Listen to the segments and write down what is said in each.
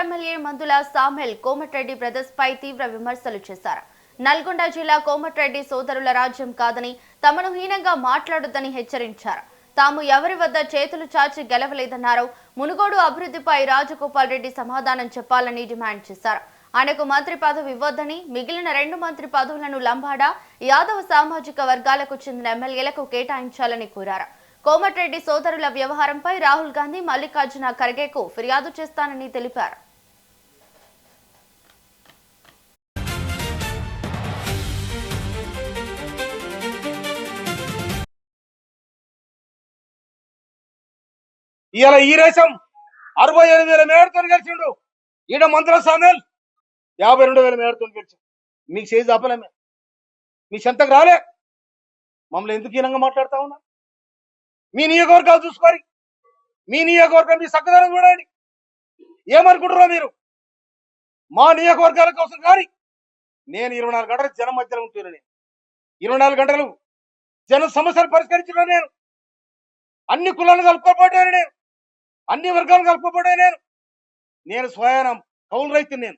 MLA మందుల Samuel Komatireddy brothers పై తీవ్ర విమర్శలు చేశారు. నల్గొండ జిల్లా కోమటిరెడ్డి సోదరుల రాజ్యం కాదని తమను హీనంగా మాట్లాడొద్దని హెచ్చరించారు. తాము ఎవరి వద్ద చేతులు చాచి గెలవలేదన్నారు. మునుగోడు అభివృద్ధిపై రాజగోపాల్ రెడ్డి సమాధానం చెప్పాలని డిమాండ్ చేశారు. ఆయనకు మంత్రి పదవి ఇవ్వొద్దని, మిగిలిన 2 మంత్రి పదవులను లంబాడ, యాదవ సామాజిక వర్గాలకు చెందిన ఎమ్మెల్యేలకు కేటాయించాలని కోరారు. కోమటిరెడ్డి సోదరుల వ్యవహారంపై రాహుల్ గాంధీ మల్లికార్జున ఖర్గేకు ఫిర్యాదు చేస్తానని తెలిపారు. ఇవాళ ఈ రేసం 68,000 మేడతో గెలిచిండు. ఈడ మంత్రుల సామెల్ 52,000 మేడతో గెలిచిండు. మీకు చేసి ఆపలేమే, మీ చెంతకు రాలే. మమ్మల్ని ఎందుకు హీనంగా మాట్లాడుతా ఉన్నా? మీ నియోజకవర్గాలు చూసుకోరి, మీ నియోజకవర్గం మీ సక్కదనం చూడండి. ఏమనుకుంటున్నారో మీరు? మా నియోజకవర్గాల కోసం కానీ నేను 24 గంటలు జనం మధ్యలో ఉంటున్నా. నేను 24 గంటలు జన సమస్యలు పరిష్కరించిన నేను అన్ని కులాలను కలుపుకోబోయాను. నేను అన్ని వర్గాలను కలుపుకోబోయాను. నేను స్వయానం కౌలు రైతు. నేను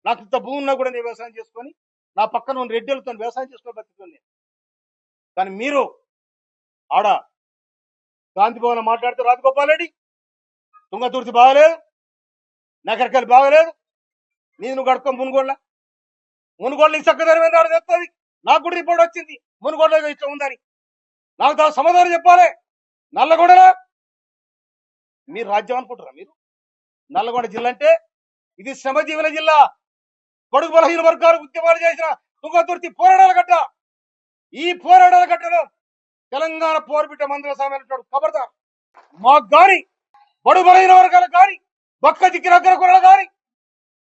నాకు ఇంత భూమి ఉన్నా కూడా నేను వ్యవసాయం చేసుకొని నా పక్కన ఉన్న రెడ్డిలతో వ్యవసాయం చేసుకొని బతుకుతాను నేను. కానీ మీరు ఆడ గాంధీ భవన్ మాట్లాడితే రాజగోపాల్ రెడ్డి తుంగతుర్తి బాగలేదు, నగరికల్ బాగలేదు, నువ్వు కడుక్కో మునుగోళ్ళ నీకు చక్కదనం ఏందో చెప్తుంది. నాకు కూడా రిపోర్ట్ వచ్చింది మునుగోళ్ళ ఇట్లా ఉందని. నాకు దాని సమాధానం చెప్పాలి. నల్లగొండలో మీరు రాజ్యం అనుకుంటారా? మీరు నల్లగొండ జిల్లా అంటే ఇది శ్రమజీవుల జిల్లా. కొడుకు బలహీన వర్గాలు ఉద్యమాలు చేసిన తుంగతుర్తి పోరాటాల గడ్డ. ఈ పోరాటాల గడ్డలో తెలంగాణ పోరుబిట్ట మందుల సామెలు ఖబర్దార్. మాకు గాని బడుగు బలహీన వర్గాలకు కానీ బక్క దిక్కిన అగ్రకులాలు కానీ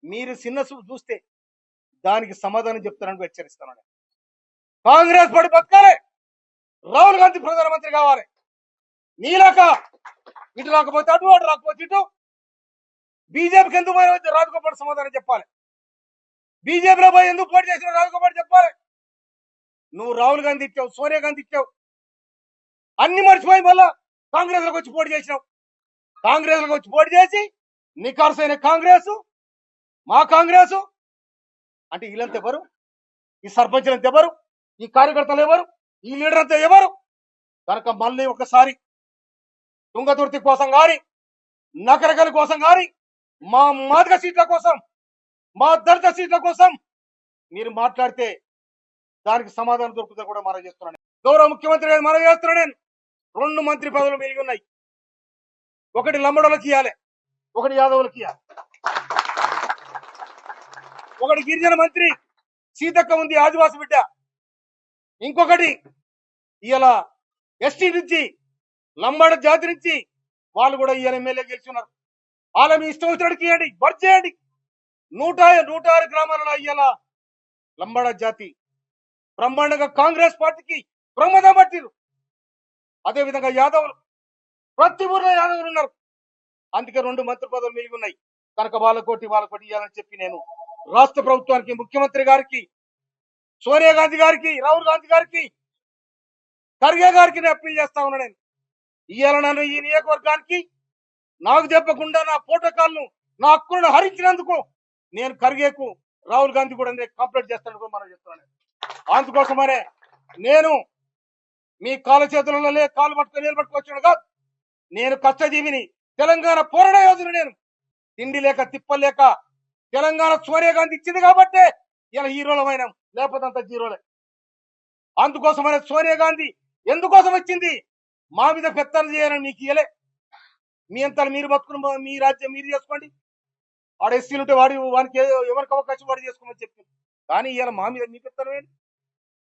మీరు చిన్న చూపు చూస్తే దానికి సమాధానం చెప్తానని హెచ్చరిస్తాను. కాంగ్రెస్ పడి బతకాలి, రాహుల్ గాంధీ ప్రధానమంత్రి కావాలి. నీలాక ఇటు రాకపోతే అటు, అటు రాకపోతే ఇటు. బీజేపీకి ఎందుకు పోయిన రాజగోపాల్ సమాధానం చెప్పాలి. బీజేపీలో పోయి ఎందుకు పోటీ చేసిన రాజగోపాల్ చెప్పాలి. నువ్వు రాహుల్ గాంధీ ఇచ్చావు, సోనియా గాంధీ ఇచ్చావు, అన్ని మర్చిపోయి మళ్ళా కాంగ్రెస్ లోకి వచ్చి పోటీ చేసినావు. కాంగ్రెస్ లోకి వచ్చి పోటీ చేసి నికార్సైన కాంగ్రెస్, మా కాంగ్రెస్ అంటే వీళ్ళంతా ఎవరు? ఈ సర్పంచ్లంతా ఎవరు? ఈ కార్యకర్తలు ఎవరు? ఈ లీడర్ అంతా ఎవరు? కనుక మళ్ళీ ఒకసారి తుంగతుర్తి కోసం కానీ, నకరకల కోసం కానీ, మా మాదిగ సీట్ల కోసం, మా దళిత సీట్ల కోసం మీరు మాట్లాడితే దానికి సమాధానం దొరుకుతుందని కూడా మనం చేస్తున్నాను. గౌరవ ముఖ్యమంత్రి గారు మనం చేస్తున్నాను. నేను 2 మంత్రి పదవులు మిగిలి ఉన్నాయి. ఒకటి లంబడోళ్ళకి ఇవ్వాలి, ఒకటి యాదవులకి ఇవ్వాలి. ఒకటి గిరిజన మంత్రి సీతక్క ఉంది, ఆదివాసి బిడ్డ. ఇంకొకటి ఇలా ఎస్టీ నుంచి లంబాడ జాతి నుంచి వాళ్ళు కూడా ఇవాళ ఎమ్మెల్యే గెలుచున్నారు. వాళ్ళ మీ ఇష్టం వచ్చినడికి ఇవ్వండి, బర్త్ చేయండి. 106 గ్రామాలలో ఇవాళ లంబాడ జాతి బ్రహ్మాండంగా కాంగ్రెస్ పార్టీకి ప్రమాదం పట్టిరు. అదేవిధంగా యాదవులు ప్రతి ఊర్లో యాదవులు ఉన్నారు. అందుకే 2 మంత్రి పదవులు మిగిలి ఉన్నాయి. కనుక వాళ్ళకోటి ఇవ్వాలని చెప్పి నేను రాష్ట్ర ప్రభుత్వానికి, ముఖ్యమంత్రి గారికి, సోనియా గాంధీ గారికి, రాహుల్ గాంధీ గారికి, ఖర్గే గారికి నేను అప్పీల్ చేస్తా ఉన్నా. నేను ఇవాళ నన్ను ఈ నియోజకవర్గానికి నాకు చెప్పకుండా నా ప్రోటోకాల్ను, నా హక్కులను హరించినందుకు నేను ఖర్గేకు, రాహుల్ గాంధీ కూడా కంప్లైంట్ చేస్తాను మనం చెప్తున్నాను. అందుకోసమనే నేను మీ కాళ్ళ చేతులలో కాలు పట్టుకొని నిలబట్టుకొచ్చాను కాదు. నేను కష్టజీవిని, తెలంగాణ పోరాట యోధుని. నేను తిండి లేక తిప్పలేక తెలంగాణ సోనియా గాంధీ ఇచ్చింది కాబట్టే ఇలా హీరోలమైన, లేకపోతే అంత జీరోలే. అందుకోసమనే సోనియా గాంధీ ఎందుకోసం వచ్చింది? మా మీద పెత్తనం చేయాలని మీకు ఇయ్యలే. మీ అంతా మీరు బతుకుని మీ రాజ్యం మీరు చేసుకోండి. వాడు ఎస్సీలు ఉంటే వానికి ఎవరికి అవకాశం వాడు చేసుకోమని చెప్పింది. కానీ ఇలా మా మీద మీ పెత్తనం ఏంటి?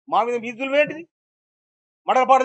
మా మీద మీదులు ఏంటిది? మడలపాడు